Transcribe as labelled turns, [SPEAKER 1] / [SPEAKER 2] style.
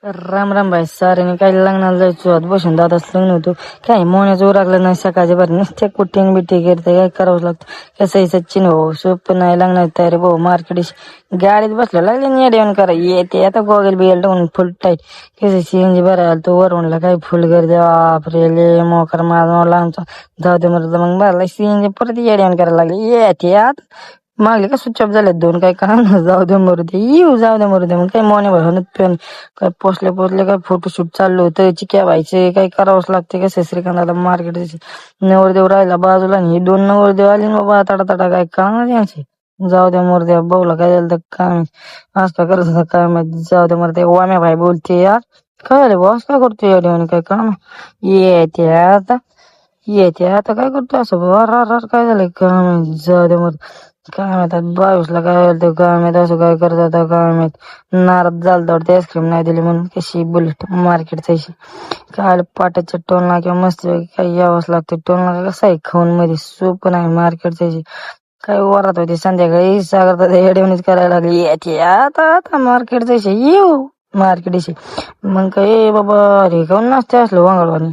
[SPEAKER 1] राम राम भाई साऱ्याने काही लग्नाला जायचो आत बसून दादाच लग्न होतो काय मोन्याचं उरकलं नाही सकाळचे बरं नुसते कुटिंग बिटिंग करते काय करावंच लागतं कसंही सचिन हो सोपं नाही लग्नाची तयारी भाऊ मार्केट गाडीत बसलं लागले नीट येऊन करा येते आता गोगल बिगल टाकून फुल टाईट कसं सीएनजी भरायला तो वरवणला काही फुल गर्दी बापरे लय मोकर माझा आमचा जाऊ दे मग भरला सीएनजी परत येड येऊन करायला लागले येते आता मागले का स्विच ऑफ झाले दोन काही काम जाऊ दे मरू दे येऊ जाऊ दे मरू दे मग काही मोने भरून पेन काय पोचले काय फोटोशूट चाललं होतं चिक्या व्हायचे काही करावंच लागते कसं श्रीकांताला मार्केट नवरदेव राहिला बाजूला आणि हे दोन नवरदेव आले ना बाबा तडा काय काम यांचे जाऊ द्या मोरद्या भाऊला काय झालं तर काय असं करत होता काय माहिती जाऊ द्या मरते वाम्या भाई बोलते यार काय झालं बॉस काय करतो या देवाने काय काम येते आता काय करतो असं बाबा काय झालंय काय माहिती जाऊ द्या मर काय माहित 22ला काय झालं काय माहित असं काय करत होता काय माहित नाराज झालं वाटतं आईस्क्रीम नाही दिली म्हणून कशी बुलेट मार्केट तशी काय पाट्याच्या टोलना किंवा मस्त काही यावंच लागतं टोलना कसं आहे खाऊन मध्ये सोपं नाही मार्केट त्याची काय वरात होती संध्याकाळी सागर येडवणीच करायला लागली येते आता मार्केट तशी येऊ मार्केट मग काय बाबा रे खाऊन नसते असलं वांगडवानी